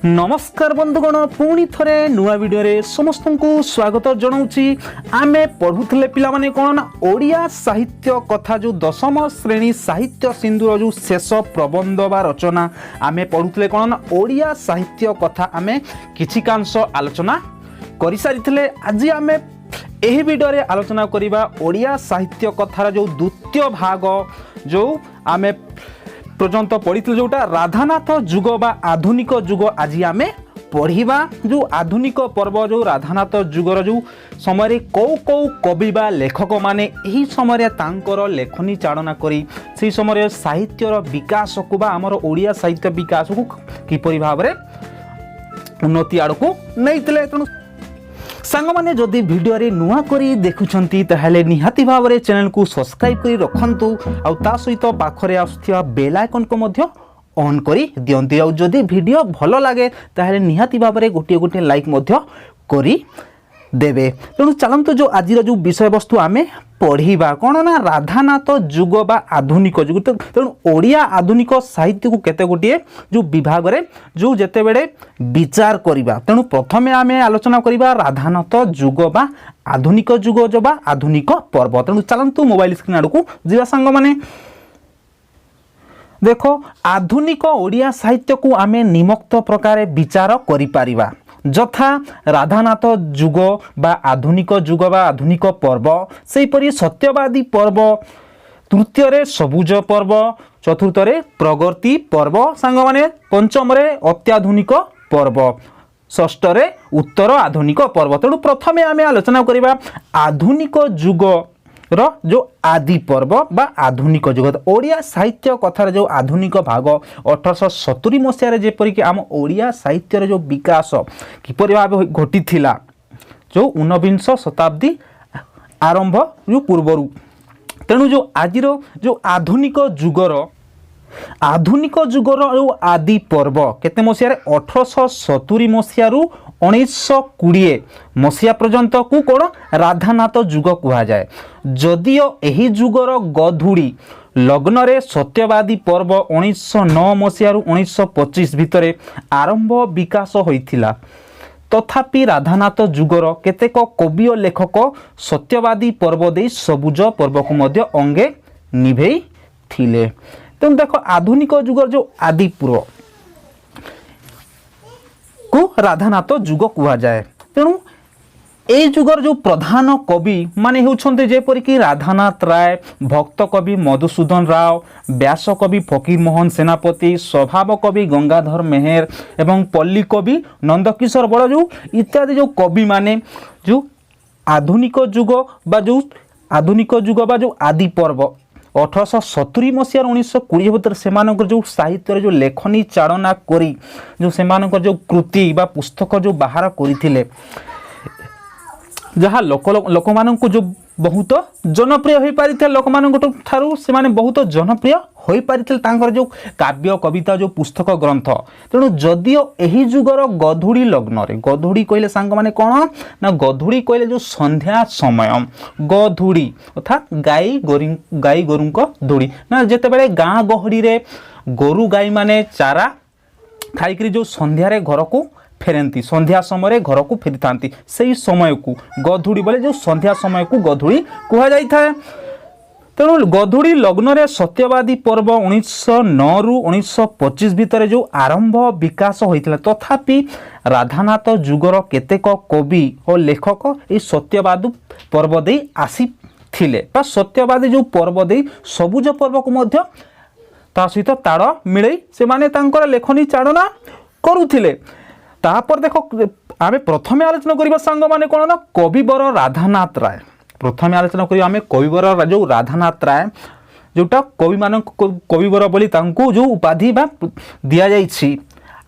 नमस्कार बंधुगण पुणी थरे नुआ वीडियो रे समस्त को स्वागत जनाऊँगी। आमे पढ़ुले पिला माने कौन ना ओडिया साहित्य कथा जो दशम श्रेणी साहित्य सिंधुर जो शेष प्रबंध बा रचना आमे पढ़ुले कौन ना ओडिया साहित्य कथा आमे किछि कांश आलोचना करि सारिथिले। आज आमे एही वीडियो रे आलोचना करिबा ओडिया साहित्य कथार जो द्वितीय भाग जो आमे पर्यंत पढ़ी जोटा राधानाथ जुग बा आधुनिक जुग आज आमे पढ़िबा। जो आधुनिक पर्व जो राधानाथ जुगर जो समय कौ कौ कवि बा लेखक माने एही समय तांकर लेखनी चालना करी से समय साहित्यर विकास को बा आमर ओडिया साहित्य विकास को किपरि भाव रे उन्नति आड़को नैतिले। तेणु सांग माने जदि वीडियो रे नुआ करी देखुछंती ताहले निहाती भाव रे चैनल को सब्सक्राइब करी रखंतु आ ता सहित पाखरे आसुथिया बेल आइकन को मध्य ऑन करी दियंती। आ जदि वीडियो भलो लागे ताहले निहाती भाव रे गोटे गोटे लाइक मध्य करी देबे। तेणु चलंतु जो आज जो विषय वस्तु आमे पढ़िबा कौन ना राधानाथ जुग बा आधुनिक जुग। तेणु ओडिया आधुनिक साहित्य को केते गोटे जो विभाग रे जो जेते बेडे विचार करिबा। तेणु प्रथमे आमे आलोचना करिबा राधानाथ जुग बा आधुनिक जुग जो बा आधुनिक पर्व। तेणु चलंतु मोबाइल स्क्रीन आडकू जिवा सांग माने देखो आधुनिक ओडिया साहित्य को आमे निमक्त प्रकार विचार करि पारिबा। जथा राधानाथ जुग बा आधुनिक जुग बा आधुनिक पर्व, सेहीपरि सत्यवादी पर्व, तृतीय रे सबुज पर्व, चतुर्थ रे प्रगति पर्व सांग माने, पंचम रे अत्याधुनिक पर्व, षष्ठ रे उत्तर आधुनिक पर्व। तेणु प्रथमे आमे आलोचना करिबा आधुनिक जुग रो जो आदि पर्व बा आधुनिक जुग। ओडिया साहित्य कथार जो आधुनिक भाग 1870 मसीह रे जेपरि कि आम ओडिया साहित्य जो विकास किपरि भाव घटी थिला जो 19 शताब्दी आरंभ जो पूर्वरु। तेणु जो आजिर जो आधुनिक जुगर जो आदि पर्व केते मसीह रे 1870 मसीह रु 1920 मसीहा पर्यंत को कौन राधानाथ जुग कहा जाए। जदियो एही जुगर गधुड़ी लग्न रे सत्यवादी पर्व 1909 मसीह रु 1925 भितरे आरंभ विकास होइथिला, तथापि राधानाथ जुगर केतेक कवि और लेखक सत्यवादी पर्व दे सबुज पर्व को मध्य अंगे निभेई थिले। तेणु देखो आधुनिक जुगर जो आदि पूर्व को राधानाथ जुग कहा जाए। तेणु ए जुगर जो प्रधान कवि माने होउछन्ते जेपरि कि राधानाथ राय, भक्त कवि मधुसूदन राव, व्यास कवि फकीर मोहन सेनापति, स्वभाव कवि गंगाधर मेहर एवं पल्ली कवि नंदकिशोर बड़जू इत्यादि जो कवि माने जो आधुनिक जुग बा जो आदि पर्व 1870 मसीह 1920 भितर सेमानकर जो साहित्य जो लेखनी चालना करी जो सेमानकर जो कृति बा पुस्तक जो बाहर करिथिले जहाँ लोक मानक जो बहुत जनप्रिय हो पारिथिले, लोक मानक ठारू से माने बहुत जनप्रिय हो पारिथिले तांकर जो काव्य कविता जो पुस्तक ग्रंथ। तेणु जदियो एही जुगर गधुड़ी लग्न रे गधुड़ी कहले सांग माने कौन ना गधुड़ी कहले जो संध्या समय गधुड़ी अर्थात गाई गोरुंक धुड़ी ना जेते बेले गाँ गहड़ी रे गोरु गाई माने चारा खाइकरी जो संध्या रे घर को फेरती संध्या समय घर को फेरी था से समय को गधुड़ी बोले जो संध्या समय को गधुड़ी कह जाए। तेणु गधुड़ी लग्न रे सत्यवादी पर्व 1909 रु 1925 भितर जो आरंभ विकास होइतिला, तथापि राधानाथ जुगर केतेक कवि और लेखक ए सत्यवादी पर्व दे आसी थिले बा सत्यवादी जो पर्व दे सबुज पर्व को मध्य ता सहित ताड़ मिले से माने तांकर लेखनी चालना करुथिले। तापर देखो आमे प्रथमे आलोचना करिबा सांग माने कोन ना कविवर राधानाथ राय। प्रथमे आलोचना करिबा आमे कविवर जो राधानाथ राय जोटा कवि मानक कविवर बोली तांको जो उपाधि बा दिया जाइछि।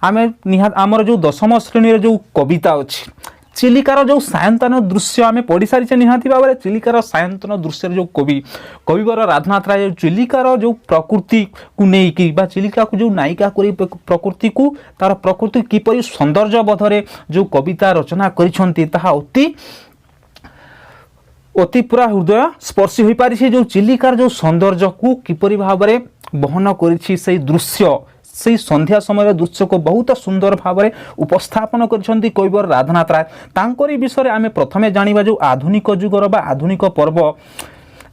आमे निहात आमर जो दशम श्रेणी रे जो कविता अछि चिलिकार जो सायंतन दृश्य आमे पढ़ी सारी निहाती भाव में चिलिकार सायंतन दृश्य जो कविवर राधानाथ राय चिलिकार जो प्रकृति को नहीं बा चिलिका को जो नायिका करी प्रकृति को तार प्रकृति किपरि सौंदर्य बोधरे जो कविता रचना करिसंती ताहा अति पूरा हृदय स्पर्शी हो पारि जो चिलिकार जो सौंदर्य को किपरि भाव में बहन करिछि से दृश्य से संध्या समय दृश्य को बहुत सुंदर भाव में उपस्थापन कर कविवर राधानाथ राय। तांकरी विषय आम प्रथमे जानिबा जो आधुनिक जुगर बा आधुनिक पर्व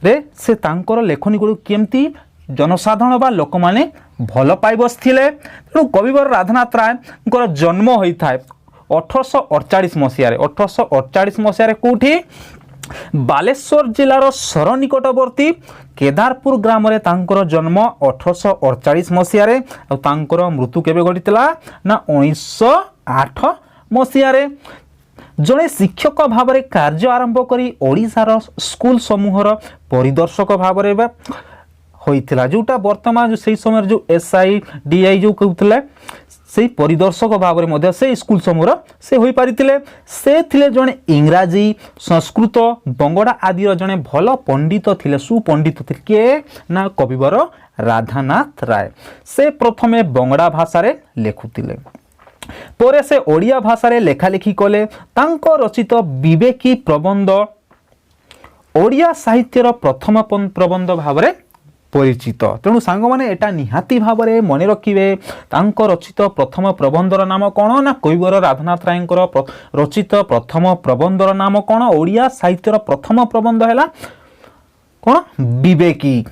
रे से तांकर लेखनी गुड़ केमती जनसाधारण बा लोक माने भल पाई बसथिले। तेणु कविवर राधानाथ राय जन्म होता है 1848 मसीह 1848 मसीह कौटी बालेश्वर जिलार सर निकटवर्ती केदारपुर ग्राम रे तांकर जन्म 1848 मसीह तांकर मृत्यु केबे घटितला ना 1908 मसीह। जड़े शिक्षक भाव में कार्य आरंभ करी ओडिशार स्कूल समूहर परिदर्शक भाव में होइथिला जोटा वर्तमान से समय जो SIDI जो कहते से परिदर्शक भाव में से स्कूल समूह से हो पारिथिले। से थिले जड़े इंग्राजी संस्कृत बंगड़ा आदि जड़े भल पंडित थिले सुपंडित थिले किए ना कविवर राधानाथ राय। से प्रथमे बंगड़ा भाषा रे लेखुथिले परे से ओडिया भाषा रे लेखालेखी कले। तांको रचित विवेकी प्रबंध ओडिया साहित्यर प्रथम प्रबंध भाव में परिचित। तेणु सांग माने एटा निहाती भाव में मन रखिए तांको रचित प्रथम प्रबंधर नाम कौन ना कविवर राधानाथ राय रचित प्रथम प्रबंधर नाम कौन ओडिया साहित्यर प्रथम प्रबंध है कौन विवेकी।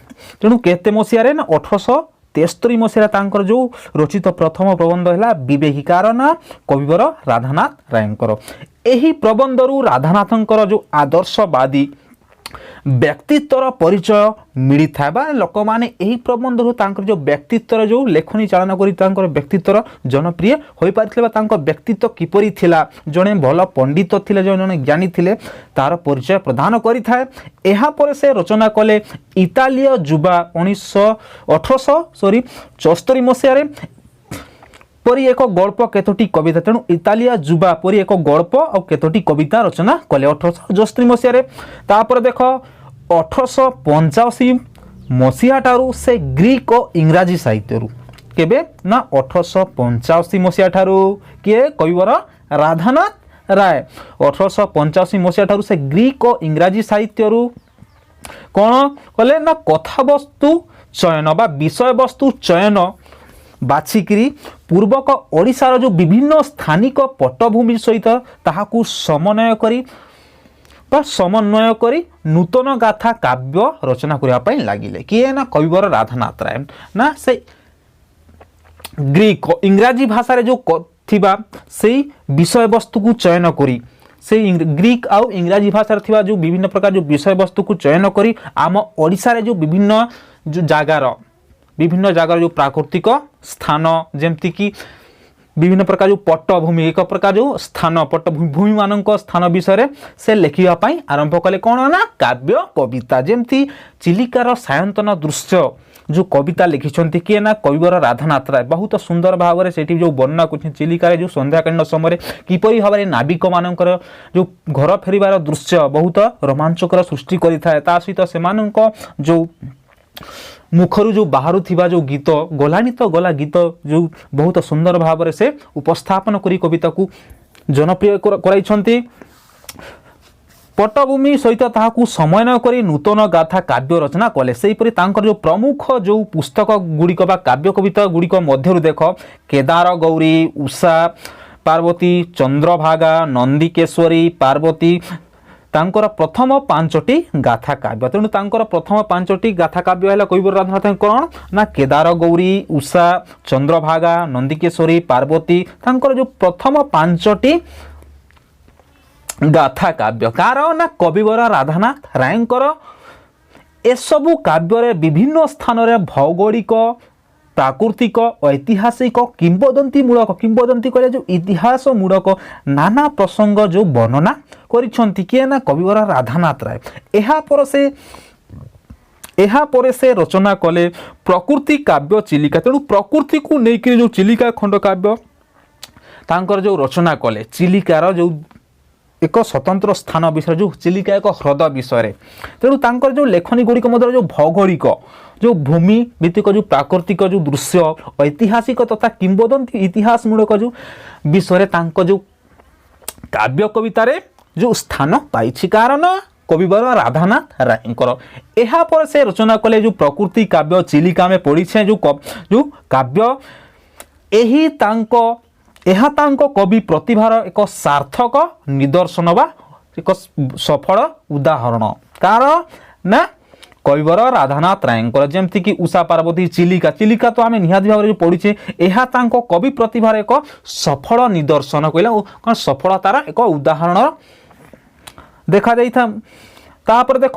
तेणु केते मसीह ना 1873 मसीह तांकर जो रचित प्रथम प्रबंध है विवेकी कार ना कविवर राधानाथ रायंकर। एही प्रबंधरू राधानाथंकर जो आदर्शवादी व्यक्तित्वर परिचय मिली था बा लोक माने एही प्रबंधरू तांकर जो व्यक्तित्वर जो लेखनी चालन करी तांकर व्यक्तित्वर जनप्रिय होई पारिथिले बा तांकर व्यक्तित्व किपरि थिला जने भल पंडित थिले जने ज्ञानी थिले तार परिचय प्रदान करि थाए। एहा पर से रचना कले इटालीय युवा 1874 मसीह परी एक गल्प केतोटी कविता। तेणु इटालिया युवा परी एक गल्प और केतोटी कविता रचना कले 1874 मसीह। तापर देख 1885 मसीहा ठारू से ग्रीक और इंग्राजी साहित्य केबे ना 1885 मसीहा ठारू किए कविवर राधानाथ राय 1885 मसीहा ठारू से ग्रीक और इंग्राजी साहित्य कौन कले ना कथावस्तु चयन बा विषय वस्तु चयन बाछिकी पूर्वक ओडिशार जो विभिन्न स्थानिक पट्टभूमि सहित ताहाकू समन्वय करी नूतन गाथा काव्य रचना करने लगिले किए ना कविवर राधानाथ राय ना से ग्रीक इंग्राजी भाषा जो थिबा से विषय वस्तु को चयन करी से ग्रीक आउ इंग्राजी भाषा थिबा जो विभिन्न प्रकार जो विषय वस्तु को चयन करी आम ओडिशा रे जो विभिन्न जो प्राकृतिक स्थान जेमती कि विभिन्न प्रकार जो पट्टभूमि एक प्रकार जो स्थान पट्टभूमि मानक स्थान विषय से लिखापी आरंभ कले कौन ना काव्य कविता जेमती चिलिकार सायंतन दृश्य जो कविता लिखिं किए ना कविवर राधानाथ राय बहुत सुंदर भाव में सेठी जो वर्णना कर चिलिकार जो संध्याकालीन समय किपरि भाव में नाविक मानकर जो घर फेरिबार दृश्य बहुत रोमांचकर सृष्टि करिथाए ता सहित सेमानक जो मुखरु जो बाहर थिबा जो गीत गलानी तो गला गीत जो बहुत सुंदर भाव में से उपस्थापन करी कविता को जनप्रिय कराइछंती। पट्टभूमि सहित ताहाकू समन्वय करी नूतन गाथा काव्य रचना कले। सेहीपरि तांकर जो प्रमुख जो पुस्तक गुड़िक बा काव्य कविता गुड़िक मध्यरु देख केदार गौरी उषा पार्वती चंद्रभागा नंदिकेश्वरी पार्वती तांकर प्रथम 5टी गाथा काव्य। तेणु तांकर प्रथम 5टी गाथा काव्य है कविवर राधानाथ कौन ना केदार गौरी उषा चंद्रभागा नंदिकेश्वरी पार्वती तांकर जो प्रथम 5टी गाथा काव्य कार ना कविवर राधानाथ रायंकर। एसबु काव्य विभिन्न स्थान रे भौगोलिक प्राकृतिक ऐतिहासिक किंबदंती मूलक किंबदंती कहले जो इतिहास मूलक नाना प्रसंग जो वर्णना करिसंती किए ना कविवर राधानाथ राय। एहा परे से रचना कले प्रकृति काव्य चिलिका। तेणु प्रकृति को लेकर जो चिलिका खंड काव्य तांकर जो रचना कले चिलिकार जो एक स्वतंत्र स्थान विषय जो चिलिका एक ह्रद विषय। तेणु तांकर जो लेखनी गुड़िक मध्य जो भौगोलिक जो भूमि भित्तिक जो प्राकृतिक जो दृश्य ऐतिहासिक तथा किंबदंती इतिहास मूलक जो विषय तांको जो काव्य कवितार जो स्थान पाई कारण कविवर राधानाथ रायंकर। एहा पर से रचना कले जो प्रकृति काव्य चिलिका में पड़ी जो काव्य ଏହା ତାଙ୍କ କବି ପ୍ରତିଭାର ଏକ ସାର୍ଥକ ନିଦର୍ଶନ ବା ଏକ ସଫଳ ଉଦାହରଣ। କାହାର ନା କବିବର ରାଧାନାଥ ରାୟଙ୍କର। ଯେମିତିକି ଉଷା ପାର୍ବତୀ, ଚିଲିକା ତ ଆମେ ନିହାତି ଭାବରେ ପଢ଼ିଛେ। ଏହା ତାଙ୍କ କବି ପ୍ରତିଭାର ଏକ ସଫଳ ନିଦର୍ଶନ କହିଲେ କ'ଣ ସଫଳତାର ଏକ ଉଦାହରଣ ଦେଖାଯାଇଥାଏ। ତାପରେ ଦେଖ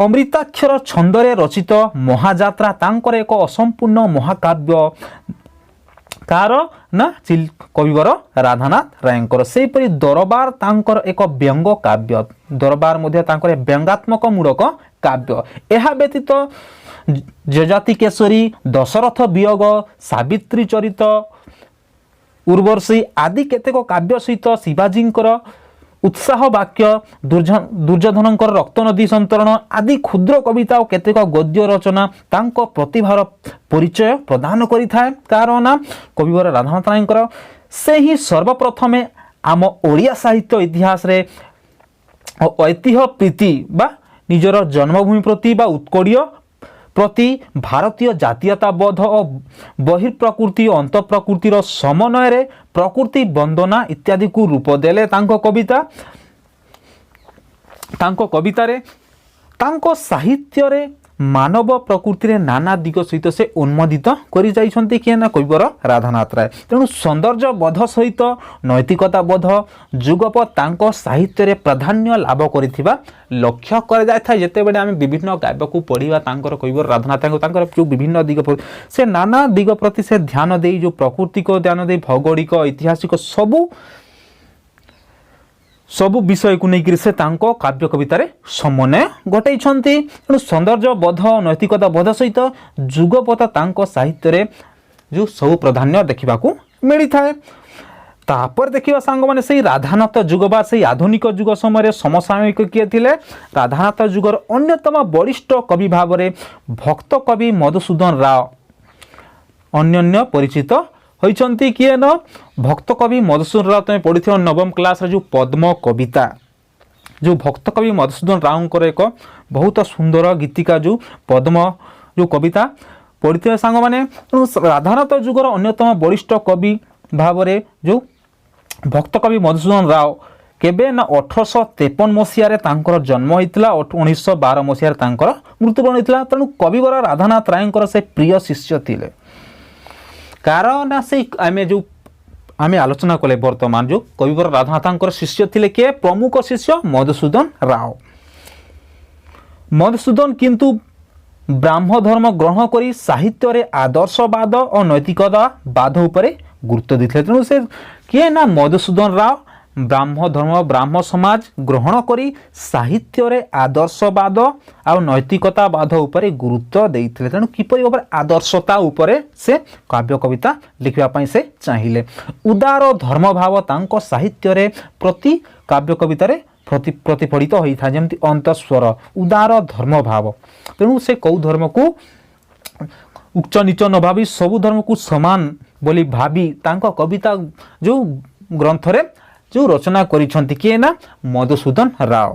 ଅମୃତାକ୍ଷର ଛନ୍ଦରେ ରଚିତ ମହାଯାତ୍ରା ତାଙ୍କର ଏକ ଅସମ୍ପୂର୍ଣ୍ଣ ମହାକାବ୍ୟ। କାହାର ନା କବିବର ରାଧାନାଥ ରାୟଙ୍କର। ସେହିପରି ଦରବାର ତାଙ୍କର ଏକ ବ୍ୟଙ୍ଗ କାବ୍ୟ। ଦରବାର ମଧ୍ୟ ତାଙ୍କର ବ୍ୟଙ୍ଗାତ୍ମକ ମୂଳକ କାବ୍ୟ। ଏହା ବ୍ୟତୀତ ଯଯାତି କେଶରୀ, ଦଶରଥ ବିୟୋଗ, ସାବିତ୍ରୀ ଚରିତ, ଉର୍ବଶୀ ଆଦି କେତେକ କାବ୍ୟ ସହିତ ଶିବାଜୀଙ୍କର ଉତ୍ସାହ ବାକ୍ୟ, ଦୁର୍ଯ୍ୟୋଧନଙ୍କର ରକ୍ତ ନଦୀ ସନ୍ତରଣ ଆଦି କ୍ଷୁଦ୍ର କବିତା ଓ କେତେକ ଗଦ୍ୟ ରଚନା ତାଙ୍କ ପ୍ରତିଭାର ପରିଚୟ ପ୍ରଦାନ କରିଥାଏ। କାରଣ ନା କବିବର ରାଧାନାଥ ରାୟଙ୍କର ସେ ହିଁ ସର୍ବପ୍ରଥମେ ଆମ ଓଡ଼ିଆ ସାହିତ୍ୟ ଇତିହାସରେ ଐତିହ୍ୟ ପ୍ରୀତି ବା ନିଜର ଜନ୍ମଭୂମି ପ୍ରତି ବା ଉତ୍କଳୀୟ ପ୍ରତି ଭାରତୀୟ ଜାତୀୟତାବୋଧ ଓ ବହିର୍ପ୍ରକୃତି ଓ ଅନ୍ତଃପ୍ରକୃତିର ସମନ୍ୱୟରେ ପ୍ରକୃତି ବନ୍ଦନା ଇତ୍ୟାଦିକୁ ରୂପ ଦେଲେ ତାଙ୍କ କବିତାରେ। ତାଙ୍କ ସାହିତ୍ୟରେ ମାନବ ପ୍ରକୃତିରେ ନାନା ଦିଗ ସହିତ ସେ ଉନ୍ମୋଦିତ କରି ଯାଇଛନ୍ତି କିଏ ନା କବିବର ରାଧାନାଥ ରାୟ। ତେଣୁ ସୌନ୍ଦର୍ଯ୍ୟବୋଧ ସହିତ ନୈତିକତାବୋଧ ଯୁଗପତ୍ ତାଙ୍କ ସାହିତ୍ୟରେ ପ୍ରାଧାନ୍ୟ ଲାଭ କରିଥିବା ଲକ୍ଷ୍ୟ କରାଯାଇଥାଏ। ଯେତେବେଳେ ଆମେ ବିଭିନ୍ନ କାବ୍ୟକୁ ପଢ଼ିବା ତାଙ୍କର କବିବର ରାଧାନାଥ ତାଙ୍କର ଯେଉଁ ବିଭିନ୍ନ ଦିଗ ସେ ନାନା ଦିଗ ପ୍ରତି ସେ ଧ୍ୟାନ ଦେଇ ଯେଉଁ ପ୍ରାକୃତିକ ଧ୍ୟାନ ଦେଇ ଭୌଗୋଳିକ ଐତିହାସିକ ସବୁ ବିଷୟକୁ ନେଇକରି ସେ ତାଙ୍କ କାବ୍ୟ କବିତାରେ ସମନ୍ୱୟ ଘଟାଇଛନ୍ତି। ତେଣୁ ସୌନ୍ଦର୍ଯ୍ୟବୋଧ ନୈତିକତା ବୋଧ ସହିତ ଯୁଗପତ ତାଙ୍କ ସାହିତ୍ୟରେ ଯେଉଁ ସବୁ ପ୍ରାଧାନ୍ୟ ଦେଖିବାକୁ ମିଳିଥାଏ। ତାପରେ ଦେଖିବା ସାଙ୍ଗମାନେ ସେଇ ରାଧାନାଥ ଯୁଗ ବା ସେଇ ଆଧୁନିକ ଯୁଗ ସମୟରେ ସମସାମୟିକ କିଏ ଥିଲେ? ରାଧାନାଥ ଯୁଗର ଅନ୍ୟତମ ବଳିଷ୍ଠ କବି ଭାବରେ ଭକ୍ତ କବି ମଧୁସୂଦନ ରାଓ ଅନ୍ୟାନ୍ୟ ପରିଚିତ ହୋଇଛନ୍ତି। କିଏ ନା ଭକ୍ତ କବି ମଧୁସୂଦନ ରାଓ ତୁମେ ପଢ଼ିଥିବ ନବମ କ୍ଲାସରେ ଯେଉଁ ପଦ୍ମ କବିତା, ଯେଉଁ ଭକ୍ତ କବି ମଧୁସୂଦନ ରାଓଙ୍କର ଏକ ବହୁତ ସୁନ୍ଦର ଗୀତିକା ଯେଉଁ ପଦ୍ମ ଯେଉଁ କବିତା ପଢ଼ିଥିବେ ସାଙ୍ଗମାନେ। ତେଣୁ ରାଧାନାଥ ଯୁଗର ଅନ୍ୟତମ ବଳିଷ୍ଠ କବି ଭାବରେ ଯେଉଁ ଭକ୍ତ କବି ମଧୁସୂଦନ ରାଓ କେବେ ନା 1853 ମସିହାରେ ତାଙ୍କର ଜନ୍ମ ହୋଇଥିଲା, 1912 ମସିହାରେ ତାଙ୍କର ମୃତ୍ୟୁବରଣ ହୋଇଥିଲା। ତେଣୁ କବିବର ରାଧାନାଥ ରାୟଙ୍କର ସେ ପ୍ରିୟ ଶିଷ୍ୟ ଥିଲେ। କାରଣ ନା ସେଇ ଆମେ ଆଲୋଚନା କଲେ ବର୍ତ୍ତମାନ ଯେଉଁ କବିବର ରାଧାନାଥଙ୍କର ଶିଷ୍ୟ ଥିଲେ କିଏ? ପ୍ରମୁଖ ଶିଷ୍ୟ ମଧୁସୂଦନ ରାଓ। ମଧୁସୂଦନ କିନ୍ତୁ ବ୍ରାହ୍ମ ଧର୍ମ ଗ୍ରହଣ କରି ସାହିତ୍ୟରେ ଆଦର୍ଶବାଦ ଓ ନୈତିକତାବାଦ ଉପରେ ଗୁରୁତ୍ୱ ଦେଇଥିଲେ। ତେଣୁ ସେ କିଏ ନା ମଧୁସୂଦନ ରାଓ ବ୍ରାହ୍ମ ଧର୍ମ ବ୍ରାହ୍ମ ସମାଜ ଗ୍ରହଣ କରି ସାହିତ୍ୟରେ ଆଦର୍ଶବାଦ ଆଉ ନୈତିକତାବାଦ ଉପରେ ଗୁରୁତ୍ୱ ଦେଇଥିଲେ। ତେଣୁ କିପରି ଭାବରେ ଆଦର୍ଶତା ଉପରେ ସେ କାବ୍ୟ କବିତା ଲେଖିବା ପାଇଁ ସେ ଚାହିଁଲେ। ଉଦାର ଧର୍ମଭାବ ତାଙ୍କ ସାହିତ୍ୟରେ ପ୍ରତି କାବ୍ୟ କବିତାରେ ପ୍ରତିଫଳିତ ହୋଇଥାଏ। ଯେମିତି ଅନ୍ତଃସ୍ୱର ଉଦାର ଧର୍ମଭାବ। ତେଣୁ ସେ କେଉଁ ଧର୍ମକୁ ଉଚ୍ଚ ନିଚ ନ ଭାବି ସବୁ ଧର୍ମକୁ ସମାନ ବୋଲି ଭାବି ତାଙ୍କ କବିତା ଯେଉଁ ଗ୍ରନ୍ଥରେ ଯେଉଁ ରଚନା କରିଛନ୍ତି କିଏ ନା ମଧୁସୂଦନ ରାଓ।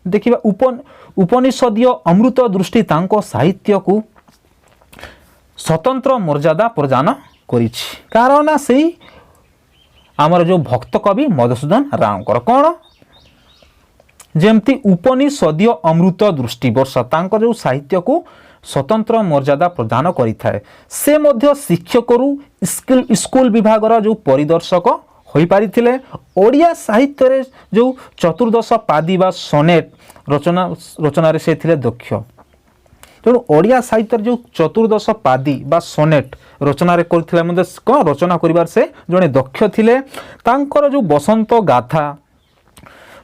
ଦେଖିବା ଉପନିଷଦୀୟ ଅମୃତ ଦୃଷ୍ଟି ତାଙ୍କ ସାହିତ୍ୟକୁ ସ୍ୱତନ୍ତ୍ର ମର୍ଯ୍ୟାଦା ପ୍ରଦାନ କରିଛି। କାରଣ ନା ସେଇ ଆମର ଯେଉଁ ଭକ୍ତ କବି ମଧୁସୂଦନ ରାଓଙ୍କର କ'ଣ ଯେମିତି ଉପନିଷଦୀୟ ଅମୃତ ଦୃଷ୍ଟି ବର୍ଷା ତାଙ୍କ ଯେଉଁ ସାହିତ୍ୟକୁ ସ୍ୱତନ୍ତ୍ର ମର୍ଯ୍ୟାଦା ପ୍ରଦାନ କରିଥାଏ। ସେ ମଧ୍ୟ ଶିକ୍ଷକରୁ ସ୍କୁଲ ବିଭାଗର ଯେଉଁ ପରିଦର୍ଶକ ହୋଇପାରିଥିଲେ। ଓଡ଼ିଆ ସାହିତ୍ୟରେ ଯେଉଁ ଚତୁର୍ଦ୍ଦଶ ପାଦି ବା ସୋନେଟ୍ ରଚନାରେ ସେ ଥିଲେ ଦକ୍ଷ। ତେଣୁ ଓଡ଼ିଆ ସାହିତ୍ୟରେ ଯେଉଁ ଚତୁର୍ଦ୍ଦଶ ପାଦି ବା ସୋନେଟ୍ ରଚନାରେ କରିଥିଲେ ମଧ୍ୟ କ'ଣ ରଚନା କରିବାର ସେ ଜଣେ ଦକ୍ଷ ଥିଲେ। ତାଙ୍କର ଯେଉଁ ବସନ୍ତ ଗାଥା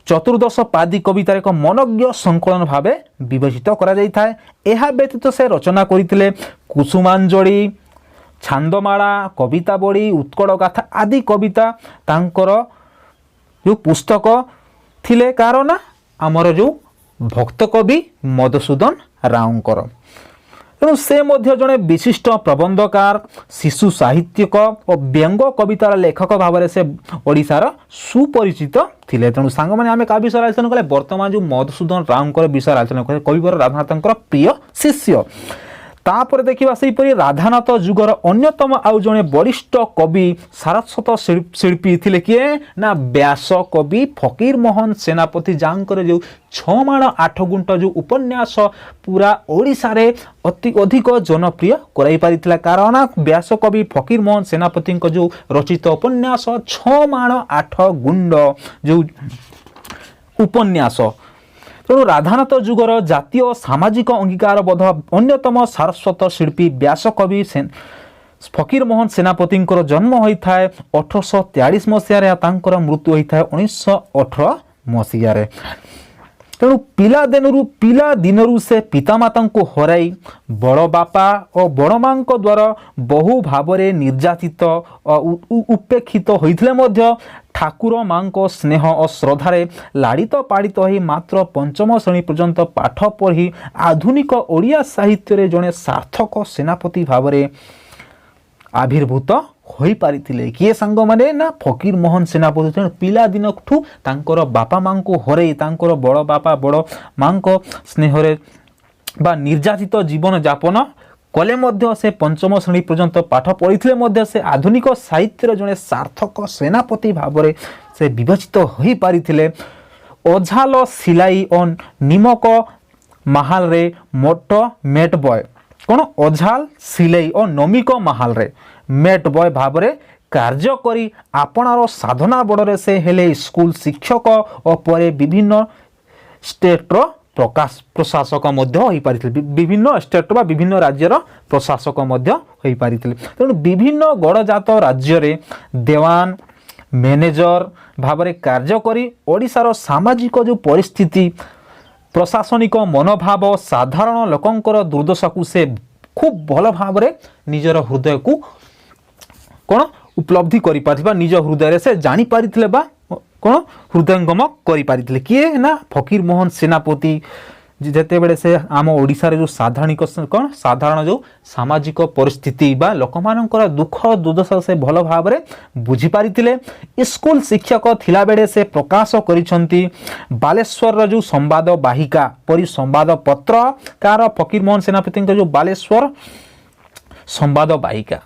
ଚତୁର୍ଦ୍ଦଶ ପାଦି କବିତାର ଏକ ମନଜ୍ଞ ସଂକଳନ ଭାବେ ବିବେଚିତ କରାଯାଇଥାଏ। ଏହା ବ୍ୟତୀତ ସେ ରଚନା କରିଥିଲେ କୁସୁମାଞ୍ଜଳି, ଛାନ୍ଦମାଳା, କବିତାବଳୀ, ଉତ୍କଳ ଗାଥା ଆଦି କବିତା ତାଙ୍କର ଯେଉଁ ପୁସ୍ତକ ଥିଲେ। କାରଣ ଆମର ଯେଉଁ ଭକ୍ତ କବି ମଧୁସୂଦନ ରାଓଙ୍କର। ତେଣୁ ସେ ମଧ୍ୟ ଜଣେ ବିଶିଷ୍ଟ ପ୍ରବନ୍ଧକାର, ଶିଶୁ ସାହିତ୍ୟିକ ଓ ବ୍ୟଙ୍ଗ କବିତାର ଲେଖକ ଭାବରେ ସେ ଓଡ଼ିଶାର ସୁପରିଚିତ ଥିଲେ। ତେଣୁ ସାଙ୍ଗମାନେ ଆମେ କାହା ବିଷୟରେ ଆଲୋଚନା କଲେ ବର୍ତ୍ତମାନ ଯେଉଁ ମଧୁସୂଦନ ରାଓଙ୍କର ବିଷୟରେ ଆଲୋଚନା କଲେ କବିବର ରାଧାନାଥଙ୍କର ପ୍ରିୟ ଶିଷ୍ୟ। तापर देखा से राधानाथ जुगर अन्यतम आउ जड़े वरिष्ठ कवि सारस्वत शिल्पी थे किए ना व्यास कवि फकीर मोहन सेनापति जानकर जो 6 माण 8 गुंठ जो उपन्यास पूरा ओडिशा रे अति अधिक जनप्रिय कराई पारिथिला कारण व्यास कवि फकीर मोहन सेनापति जो रचित उपन्यास 6 माण 8 गुंड जो उपन्यास तेणु राधानाथ जुगर जातीय सामाजिक अंगीकार बोध अन्यतम सारस्वत शिल्पी व्यास कवि फकीर मोहन सेनापति जन्म होता है 1843 मसीह तांकर मृत्यु होता है 1918 मसीह। तेणु पिला दिनरू से पितामाता को हराई बड़ बापा और बड़ मां द्वारा बहु भाव निर्यातित उपेक्षित होते ठाकुर मां स्नेह और श्रद्धारे लाड़ित पाड़ित हो मात्र 5म श्रेणी पर्यंत पाठ पढ़ी आधुनिक ओडिया साहित्य रे जड़े सार्थक सेनापति भाव आविर्भूत होई पारिथिले किए सांग माने ना फकीर मोहन सेनापति पिला दिन ठू तांकर बापा मां को हरई तांकर बड़ बापा बड़ मां को स्नेह बा निर्यातित जीवन यापन कले मध्य से 5म श्रेणी पर्यंत पाठ पढ़ी मध्य से आधुनिक साहित्य जड़े सार्थक सेनापति भाव से विभजित हो पारिथिले। ओझाल सिलाई और निमक महाल रे मोट मेट बॉय कौन ओझाल सिलाई और नमिक महाल रे मेट बॉय भाव कार्य करी आपणार साधना बड़े से हेले स्कूल शिक्षक और परे विभिन्न स्टेट्र प्रकाश प्रशासक विभिन्न स्टेट बा विभिन्न राज्यर प्रशासक तेणु विभिन्न गड़जात राज्य रे देवान मैनेजर भाव कार्य करी ओडिशार सामाजिक जो परिस्थिति प्रशासनिक मनोभाव साधारण लोकंकर दुर्दशा को से खूब भल भाव निजर हृदय को कौन उपलब्धि करि पारिबा निज हृदय से जानी पारिथिले बा कौन हृदयंगम करि पारिथिले किए ना फकीर मोहन सेनापति जेते बेले से आम ओडिशा रे जो साधारण जो सामाजिक परिस्थिति बा लोकमानकर दुख दुर्दशा से भल भाव बुझी पारिथिले। स्कूल शिक्षक थिला बेले से प्रकाश करिसंती बालेश्वर जो संवाद वाहिका परि संवाद पत्र कार फकीर मोहन सेनापति जो बालेश्वर संवाद वाहिका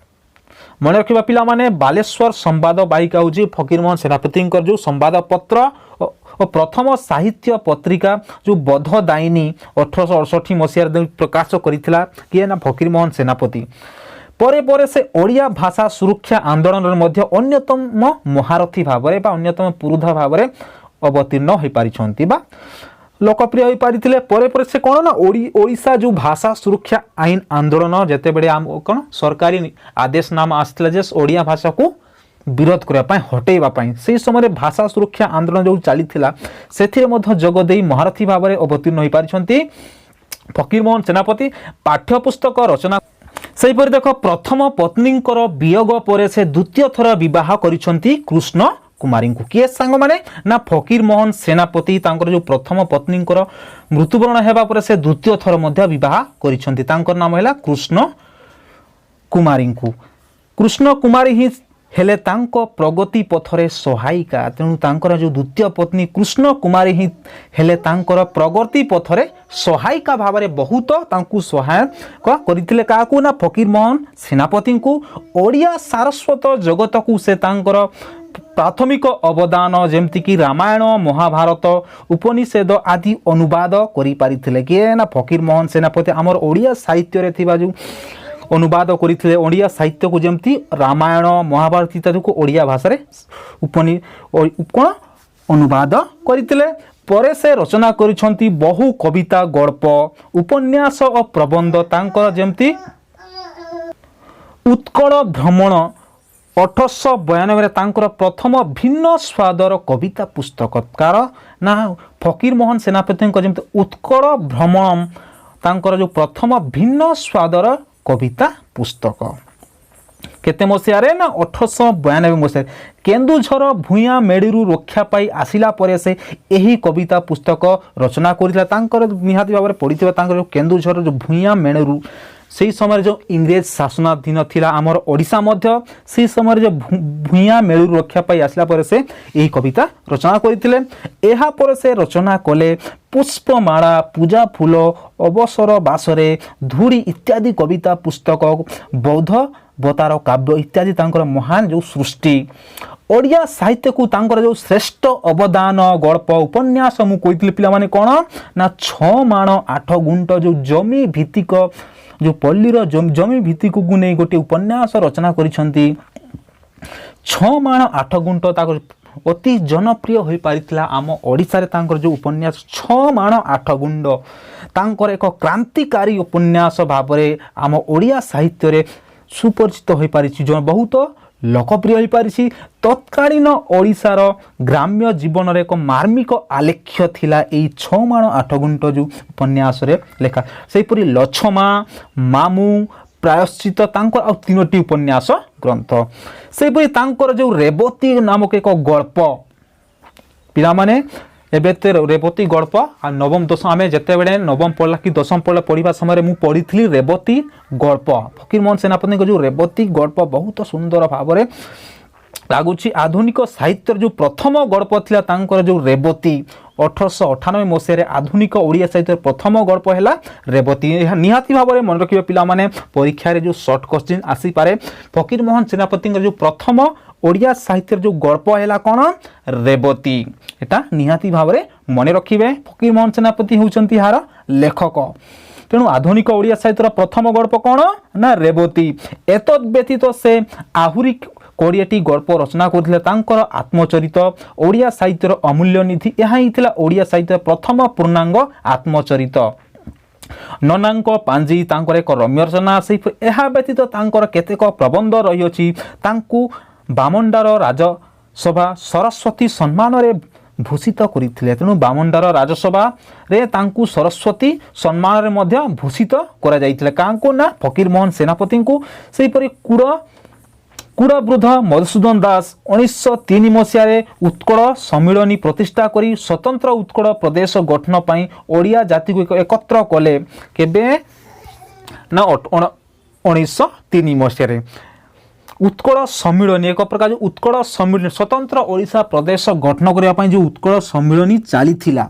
मन रखा पिला माने बालेश्वर संवाद वाहिका हूँ फकीर मोहन सेनापति जो संवाद पत्र और प्रथम साहित्य पत्रिका जो बध दायिनी 1868 मसीह प्रकाश करथिला किए ना फकीर मोहन सेनापति परे परे से ओडिया भाषा सुरक्षा आंदोलन मध्य अन्यतम महारथी भाव अन्यतम पुरुधा भाव अवतीर्ण हो पारिछंती बा लोकप्रिय हो पारिथिले। परे परे से कौन ना ओडिशा जो भाषा सुरक्षा आईन आंदोलन जेते बेले आम कौन सरकारी आदेश नाम आसथिला जे ओडिया भाषा को विरोध करने हटेवा से समय भाषा सुरक्षा आंदोलन जो चलीथिला सेथिरे मध्य जोग देई महारथी भाव अवतीर्ण हो पारिछंती फकीर मोहन सेनापति। पाठ्यपुस्तक रचना सेहीपरि देख प्रथम पत्नी वियोग पर से द्वितीय थर विवाह करिसंती कृष्ण कुमारी को किए सांग माने ना फकीर मोहन सेनापति तांकर जो प्रथम पत्नी मृत्युवरण हेबा पर से द्वितीय थर मध्य विवाह करिसंती तांकर नाम हैला कृष्ण कुमारी को। कृष्ण कुमारी ही हेले तांको प्रगति पथरे सहायिका तेणु तांकर जो द्वितीय पत्नी कृष्ण कुमारी ही हेले तांकर प्रगति पथरे सहायिका भाव में बहुत तांकु सहायक करथिले काकू ना फकीर मोहन सेनापति को। ओडिया सारस्वत जगत को से तांकर प्राथमिक अवदान जेमती कि रामायण महाभारत उपनिषेद आदि अनुवाद करि पारिथिले किए ना फकीर मोहन सेनापति आमर ओडिया साहित्य रे थिबा जो अनुवाद करथिले ओडिया साहित्य को जेमती रामायण महाभारत इत्यादि को ओडिया भाषा रे कौन अनुवाद करथिले। परे से रचना करिसंती बहु कविता गल्प उपन्यास और प्रबंध तांकर जेमती उत्कल भ्रमण 1892 तांकर प्रथम भिन्न स्वादर कविता पुस्तक कार ना फकीर मोहन सेनापति जेमती उत्कल भ्रमण तांकर जो प्रथम भिन्न स्वादर कविता पुस्तक केते मसीह रे ना 1892 मसीह केन्दुझर भूया मेड़ीरू रक्षा पाई आसिला परे से यही कविता पुस्तक रचना करथिला तांकर निहाती भाव में पढ़िथिबा तांकर केन्दुझर जो भूया मेड़ीरू से समय जो इंग्रेज शासनाधीन थिला आमर ओडिशा मध्य से समय जो भूया मेड़ू रक्षा पाई आसला पर से यही कविता रचना करथिले। एहा पर से रचना कले पुष्पमाला पूजा फूल अवसर बासरे धूड़ी इत्यादि कविता पुस्तक बौद्ध बतार काव्य इत्यादि तांकर महान जो सृष्टि ओडिया साहित्य को तांकर जो श्रेष्ठ अवदान गल्प उपन्यास मु कही पिला माने कौन ना 6 माण 8 गुंट जो जमी भित्तिक जो पल्लीर जमी भित्तिक को नहीं गोटे उपन्यास रचना करिसंती 6 माण 8 गुंट ताकर अति जनप्रिय हो पारिथिला आम ओडिसा रे तांकर जो उपन्यास 6 माण 8 गुंड तांकर एक क्रांतिकारी उपन्यास भाबरे आम ओडिया साहित्य रे सुपरिचित हो पारिछि जो बहुत लोकप्रिय हो पारिछि तत्कालीन ओडिसार ग्राम्य जीवन रे एक मार्मिक आलेख्य थिला एई 6 माण 8 गुंट जो उपन्यास रे लेखा सेपरि लछमा मामू प्रायश्चित तांकर आ 3टी उपन्यास ग्रंथ सेपरि तांकर जो रेवती नामक एक गल्प पिला माने एबे ते रेवती गल्प आ नवम दशम आमे जते बेले नवम पढ़ला कि दशम पढ़ा समय मु पढ़ी रेवती गल्प फकीरमोहन सेनापति जो रेवती गल्प बहुत सुंदर भाव लगुच आधुनिक साहित्य जो प्रथम गल्प थिला तांकर जो रेवती 1898 मसीह आधुनिक ओडिया साहित्य प्रथम गल्प है रेवती निहाती भाव में मन रखिए पिला माने परीक्षा रे जो शॉर्ट क्वेश्चन आसी पारे फकीरमोहन सेनापति जो प्रथम ओडिया साहित्य जो गल्प है कौन रेवती एटा निहाती भाव में मन रखिए फकीरमोहन सेनापति होउचंती यार लेखक तेणु आधुनिक ओडिया साहित्य प्रथम गल्प कौन ना रेवती एतद व्यतीत से आहुरी 20टी गल्प रचना करथिले तांकर आत्मचरित ओडिया साहित्यर अमूल्य निधि यहाँ ही थिला ओडिया साहित्य प्रथम पूर्णांग आत्मचरित ननांक पांजी तांकर एक रम्य रचना से यह व्यतीत तांकर केतेक प्रबंध रही अछि तांकु बामंडार राजसभा सरस्वती सम्मान रे भूषित करथिले तेणु बामंडार राजसभा रे तांकु सरस्वती सम्मान रे मध्य भूषित करा जायतिले कांको ना फकीरमोहन सेनापति को सेपरि कुड़ावृद्ध मधुसूदन दास 1903 मसीह उत्कल सम्मिलनी प्रतिष्ठा करी स्वतंत्र उत्कल प्रदेश गठन पाई ओडिया जाति को एकत्र कले केबे ना 1903 मसीह उत्कल सम्मिलनी एक प्रकार जो उत्कल सम्मिलनी स्वतंत्र ओडिशा प्रदेश गठन करने पाई जो उत्कल सम्मिलनी चली थिला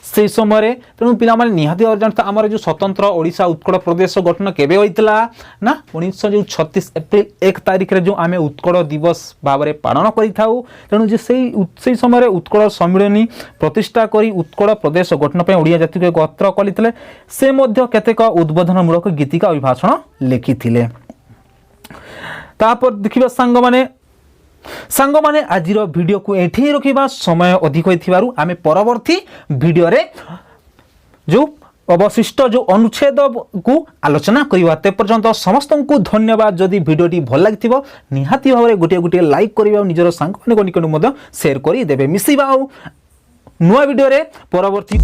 से समय तेणु पिला माने निहाती जानता आमर जो स्वतंत्र ओडिशा उत्कल प्रदेश गठन केबे होइतला ना 1936 एप्रिल 1 तारिख रे जो आमे उत्कल दिवस भाव में पालन करिथाउ तेणु जे से समय उत्कल सम्मिलनी प्रतिष्ठा करी उत्कल प्रदेश गठन पे ओडिया जाति को एकत्र कलिथिले से मध्य केतेक उद्बोधनमूलक गीतिका अभिभाषण लिखिथिले तापर देखिबा सांग माने आजिर वीडियो को एठी रखिबा समय अधिक होइथिबारु आमे परवर्ती वीडियो रे जो अवशिष्ट जो अनुच्छेद को आलोचना करिवा ते पर्यंत समस्त को धन्यवाद जदि वीडियोटी भल लागिथिबो निहाती भाबरे गोटे लाइक करिवा निजर सांग माने निकट मध्य शेयर करि देबे मिसिबा नुवा वीडियो रे परवर्ती